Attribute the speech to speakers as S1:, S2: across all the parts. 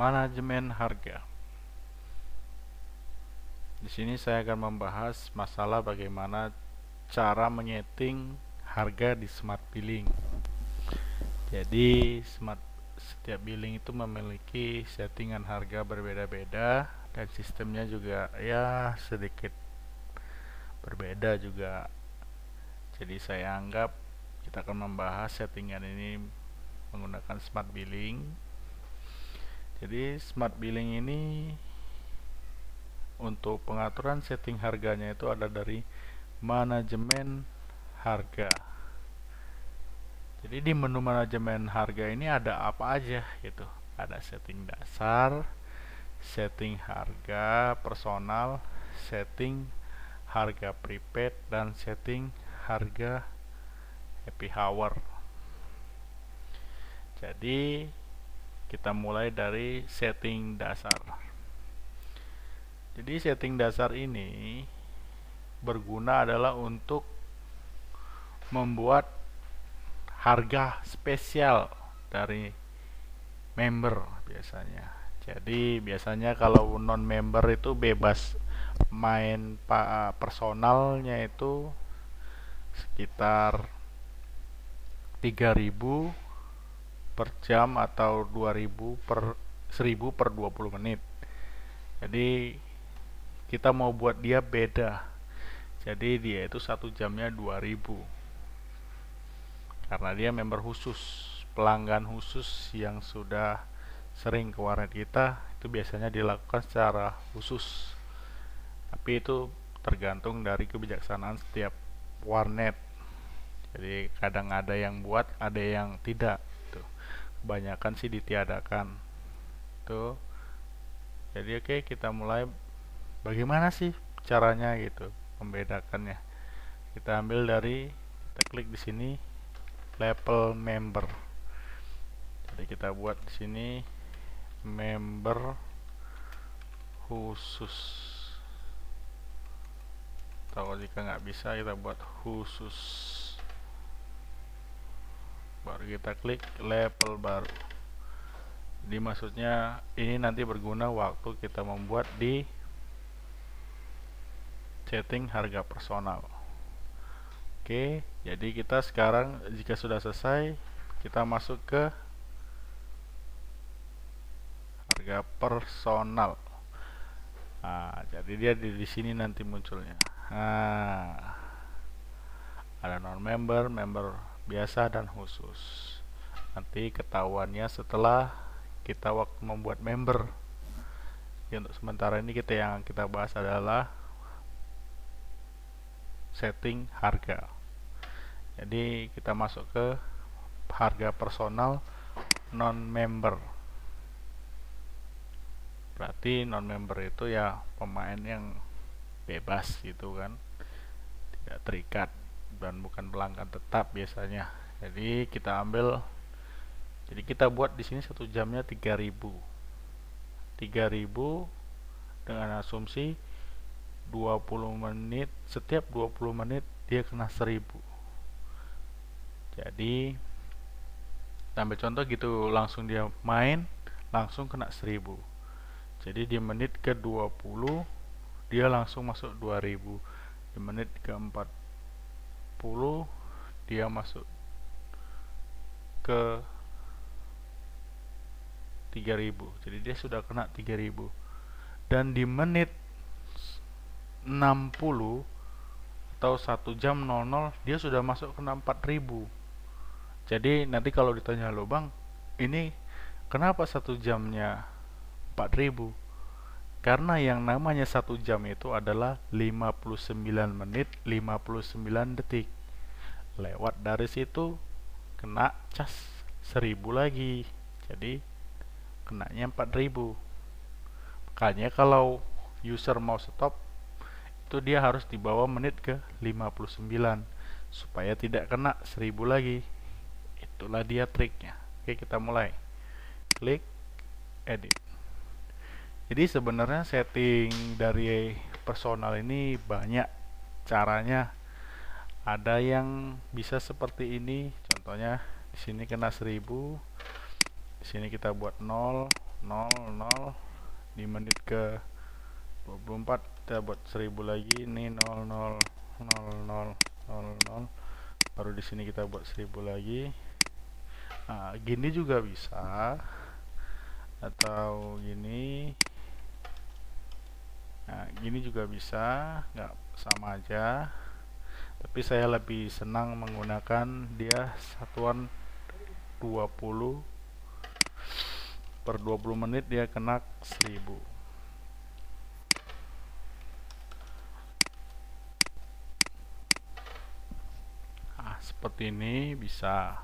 S1: Manajemen harga. Di sini saya akan membahas masalah bagaimana cara menyeting harga di smart billing. Jadi setiap billing itu memiliki settingan harga berbeda-beda dan sistemnya juga ya sedikit berbeda juga. Jadi saya anggap kita akan membahas settingan ini menggunakan smart billing. Jadi smart billing ini untuk pengaturan setting harganya itu ada dari manajemen harga. Jadi di menu manajemen harga ini ada apa aja gitu. Ada setting dasar, setting harga personal, setting harga prepaid, dan setting harga happy hour. Jadi kita mulai dari setting dasar. Jadi setting dasar ini berguna adalah untuk membuat harga spesial dari member biasanya. Jadi biasanya kalau non member itu bebas main personalnya itu sekitar 3.000 per jam atau 2.000 per 1.000 per 20 menit. Jadi kita mau buat dia beda. Jadi dia itu 1 jamnya 2.000. Karena dia member khusus, pelanggan khusus yang sudah sering ke warnet kita, itu biasanya dilakukan secara khusus. Tapi itu tergantung dari kebijaksanaan setiap warnet. Jadi kadang ada yang buat, ada yang tidak. Tuh. Kebanyakan sih ditiadakan. Tuh. Jadi oke, kita mulai. Bagaimana sih caranya gitu membedakannya? Kita ambil dari, kita klik di sini level member. Jadi kita buat di sini member khusus. Atau jika nggak bisa kita buat khusus. Baru kita klik level baru. Jadi maksudnya ini nanti berguna waktu kita membuat di setting harga personal. Oke, jadi kita sekarang jika sudah selesai, kita masuk ke harga personal. Nah, jadi dia di sini nanti munculnya. Nah, ada non member, member biasa, dan khusus. Nanti ketahuannya setelah kita waktu membuat member. Jadi untuk sementara ini yang kita bahas adalah setting harga. Jadi kita masuk ke harga personal non member. Berarti non member itu ya pemain yang bebas gitu kan, tidak terikat dan bukan pelanggan tetap biasanya. Jadi kita ambil, jadi kita buat di sini 1 jamnya 3.000 dengan asumsi 20 menit, setiap 20 menit dia kena 1.000. Jadi ambil contoh gitu, langsung dia main langsung kena 1.000. Jadi di menit ke 20 dia langsung masuk 2.000. Di menit ke 40 dia masuk ke 3.000. Jadi dia sudah kena 3.000. Dan di menit 60 atau 1 jam 00 dia sudah masuk ke 4.000. Jadi nanti kalau ditanya, lo bang, ini kenapa 1 jamnya 4.000? Karena yang namanya 1 jam itu adalah 59 menit 59 detik. Lewat dari situ kena cas 1.000 lagi. Jadi kenanya 4.000. Makanya kalau user mau stop, itu dia harus di bawah menit ke 59 supaya tidak kena 1.000 lagi. Itulah dia triknya. Oke, kita mulai. Klik edit. Jadi sebenarnya setting dari personal ini banyak caranya. Ada yang bisa seperti ini. Contohnya di sini kena 1.000. Di sini kita buat 0. 00 di menit ke 24 kita buat 1000 lagi. Ini 000000, baru di sini kita buat 1000 lagi. Nah, gini juga bisa, atau gini. Nah, gini juga bisa, nggak sama aja. Tapi saya lebih senang menggunakan dia satuan 20 per 20 menit dia kena 1000. Nah, seperti ini bisa.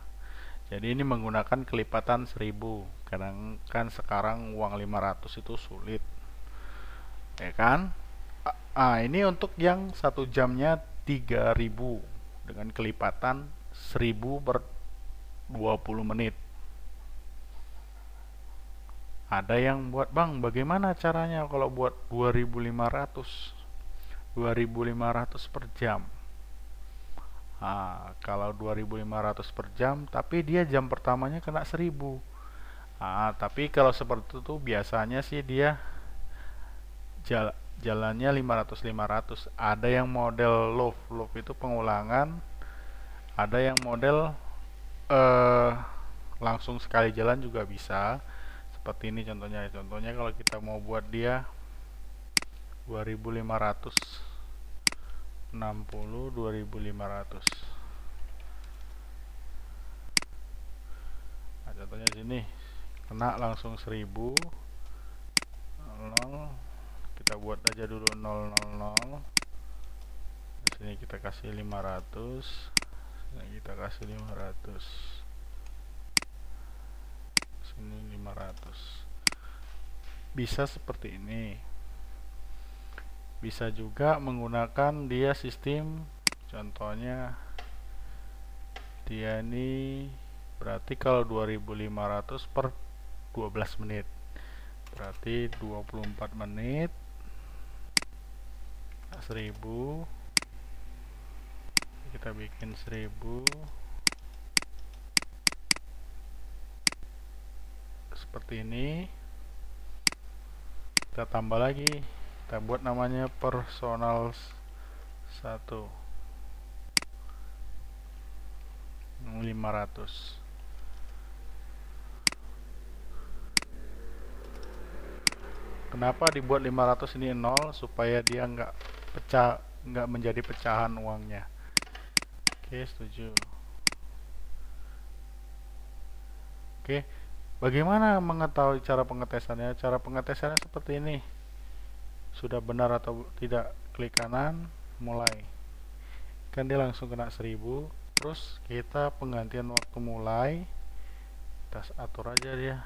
S1: Jadi ini menggunakan kelipatan 1000. Kadang kan sekarang uang 500 itu sulit, ya kan? Ini untuk yang 1 jamnya 3000 dengan kelipatan 1000 per 20 menit. Ada yang buat, "Bang, bagaimana caranya kalau buat 2500 per jam?" Kalau 2500 per jam, tapi dia jam pertamanya kena 1000. Tapi kalau seperti itu biasanya sih dia jalannya 500-500. Ada yang model loop itu pengulangan, ada yang model langsung sekali jalan juga bisa. Seperti ini contohnya. Contohnya kalau kita mau buat dia 2560, 2500. Nah, contohnya sini kena langsung 1000. 00, kita buat aja dulu 000. Di sini kita kasih 500. Sini kita kasih 500. Sini 500. Bisa seperti ini. Bisa juga menggunakan dia sistem, contohnya dia ini berarti kalau 2500 per 12 menit berarti 24 menit 1000. Kita bikin 1000 seperti ini. Kita tambah lagi, kita buat namanya personal 1 500. Kenapa dibuat 500 ini 0? Supaya dia nggak pecah, nggak menjadi pecahan uangnya. Oke, setuju. Oke, bagaimana mengetahui cara pengetesannya? Cara pengetesannya seperti ini. Sudah benar atau tidak, klik kanan, mulai. Kan dia langsung kena 1000. Terus kita penggantian waktu mulai, kita atur aja dia.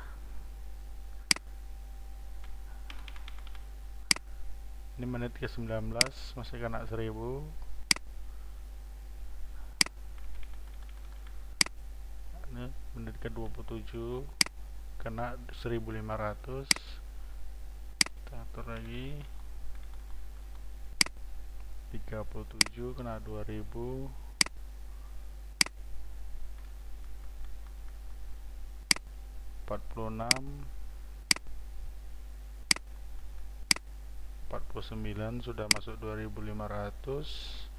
S1: Ini menit ke 19 masih kena 1000. Ini menit ke 27 kena 1500. Kita atur lagi 37 kena 2000. 46, 49 sudah masuk 2500.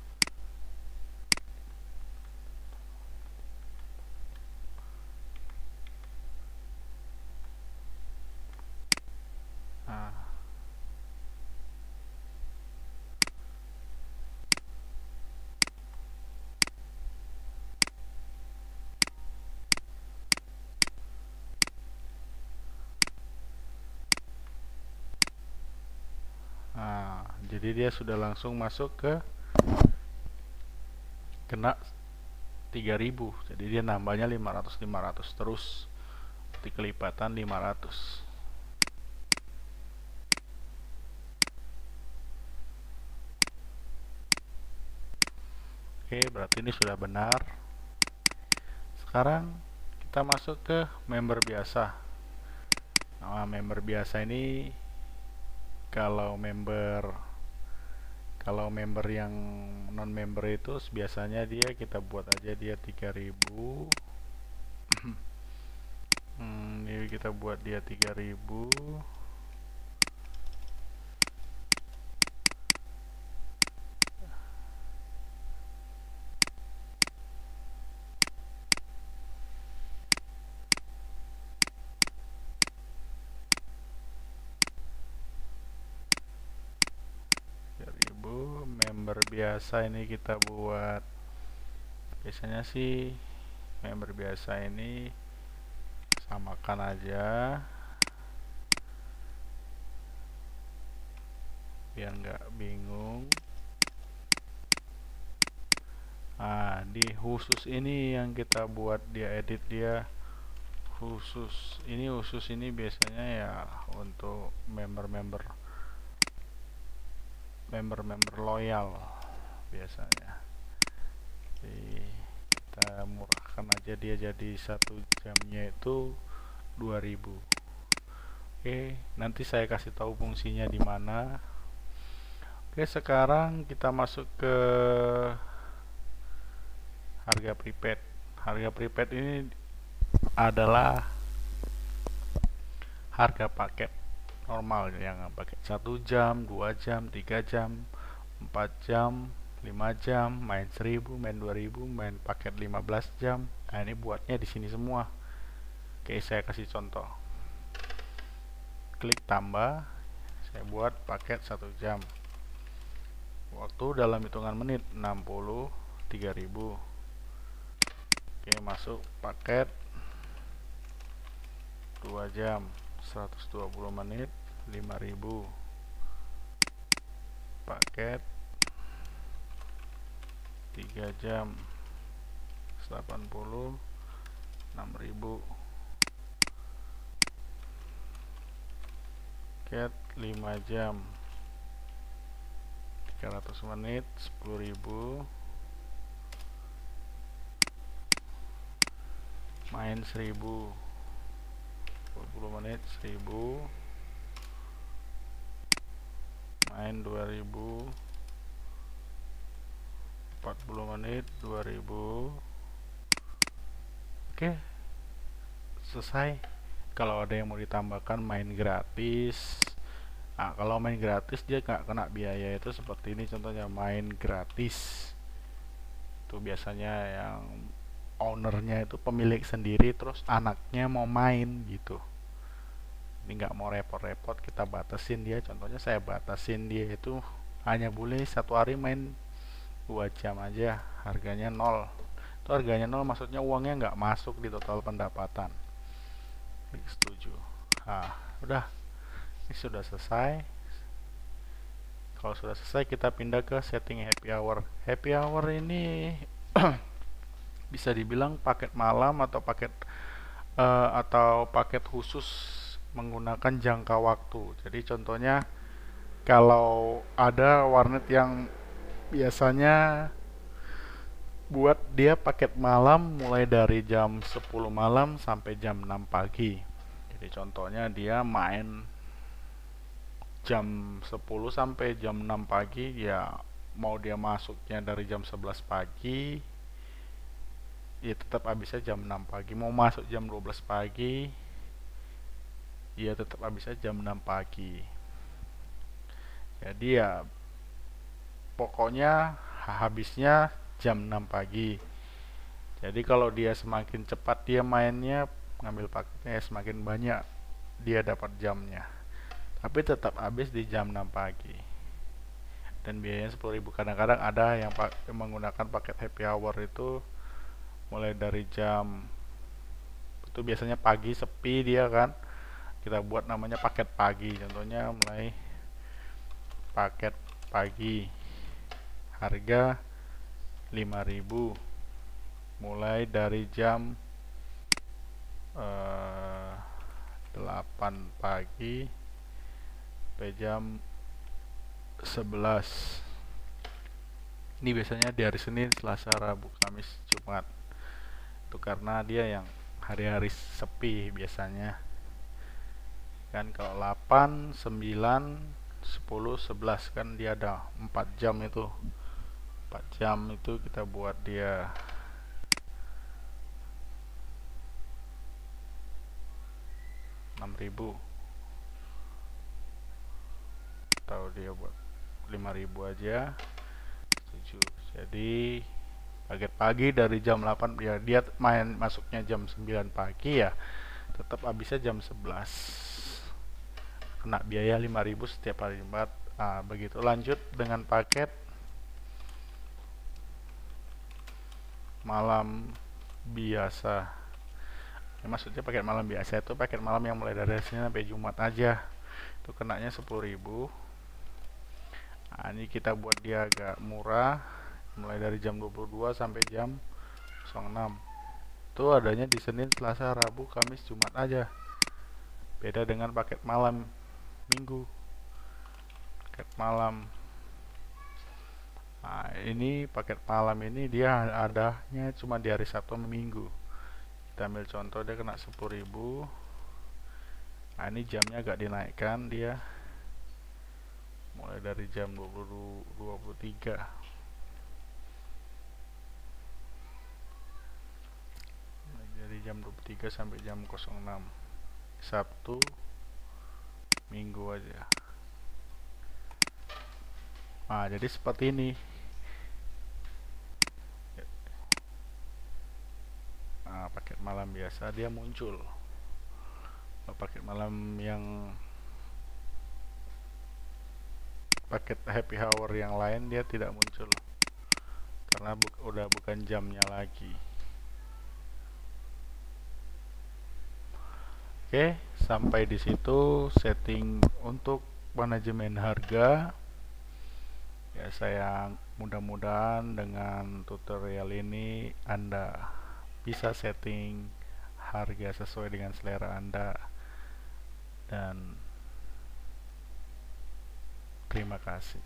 S1: Jadi dia sudah langsung masuk ke kena 3000. Jadi dia nambahnya 500 terus di kelipatan 500. Oke, berarti ini sudah benar. Sekarang kita masuk ke member biasa. Member biasa ini kalau member yang non member itu biasanya dia kita buat aja dia 3000. Ini kita buat dia 3000. Member biasa ini kita buat, biasanya sih member biasa ini samakan aja biar nggak bingung. Di khusus ini yang kita buat dia edit dia khusus ini biasanya ya untuk member loyal biasanya. Jadi kita murahkan aja dia jadi 1 jamnya itu 2000. Oke, nanti saya kasih tahu fungsinya di mana. Oke, sekarang kita masuk ke harga prepaid. Harga prepaid ini adalah harga paket normal yang pakai 1 jam, 2 jam, 3 jam, 4 jam, 5 jam, main 1000, main 2000, main paket 15 jam. Nah, ini buatnya di sini semua. Oke, saya kasih contoh. Klik tambah, saya buat paket 1 jam. Waktu dalam hitungan menit 63.000. Oke, masuk paket 2 jam 120 menit 5000. Paket 3 jam 80 6000. Paket 5 jam 300 menit 10.000. Main 1000 20 menit 1000. Main 2000 40 menit 2000. Oke, selesai. Kalau ada yang mau ditambahkan main gratis, kalau main gratis dia nggak kena biaya, itu seperti ini contohnya. Main gratis itu biasanya yang ownernya itu pemilik sendiri, terus anaknya mau main gitu. Ini nggak mau repot-repot, kita batasin dia. Contohnya saya batasin dia itu hanya boleh 1 hari main 2 jam aja, harganya 0. Itu harganya 0 maksudnya uangnya nggak masuk di total pendapatan. Klik setuju. Udah, ini sudah selesai. Kalau sudah selesai kita pindah ke setting happy hour. Happy hour ini bisa dibilang paket malam atau paket khusus menggunakan jangka waktu. Jadi contohnya kalau ada warnet yang biasanya buat dia paket malam mulai dari jam 10 malam sampai jam 6 pagi. Jadi contohnya dia main jam 10 sampai jam 6 pagi, ya mau dia masuknya dari jam 11 pagi ya tetap habisnya jam 6 pagi. Mau masuk jam 12 pagi ya tetap habisnya jam 6 pagi. Jadi ya pokoknya habisnya jam 6 pagi. Jadi kalau dia semakin cepat dia mainnya ngambil paketnya, semakin banyak dia dapat jamnya. Tapi tetap habis di jam 6 pagi. Dan biayanya 10.000. Kadang-kadang ada yang menggunakan paket happy hour itu mulai dari jam, itu biasanya pagi sepi dia kan. Kita buat namanya paket pagi. Contohnya mulai paket pagi harga 5.000 mulai dari jam 8 pagi sampai jam 11. Ini biasanya di hari Senin, Selasa, Rabu, Kamis, Jumat. Itu karena dia yang hari-hari sepi biasanya. Kan kalau 8, 9, 10, 11 kan dia ada 4 jam itu. 4 jam itu kita buat dia 6.000 atau dia buat 5.000 aja. Setuju. Jadi paket pagi dari jam 8 ya, dia masuknya jam 9 pagi ya, tetap habisnya jam 11, kena biaya 5.000 setiap hari Jumat. Begitu. Lanjut dengan paket malam biasa. Maksudnya paket malam biasa itu paket malam yang mulai dari Senin sampai Jumat aja, itu kenanya 10.000. Ini kita buat dia agak murah, mulai dari jam 22 sampai jam 06. Itu adanya di Senin, Selasa, Rabu, Kamis, Jumat aja. Beda dengan paket malam Minggu. Paket malam. Ini paket malam ini dia adanya cuma di hari Sabtu sama Minggu. Kita ambil contoh, dia kena 10.000. Ini jamnya agak dinaikkan, dia mulai dari jam 23. Dari jam 23 sampai jam 06. Sabtu, Minggu aja. Jadi seperti ini. Paket malam biasa dia muncul. Paket malam yang paket happy hour yang lain dia tidak muncul karena udah bukan jamnya lagi. Oke, sampai di situ setting untuk manajemen harga. Ya, saya mudah-mudahan dengan tutorial ini Anda bisa setting harga sesuai dengan selera Anda, dan terima kasih.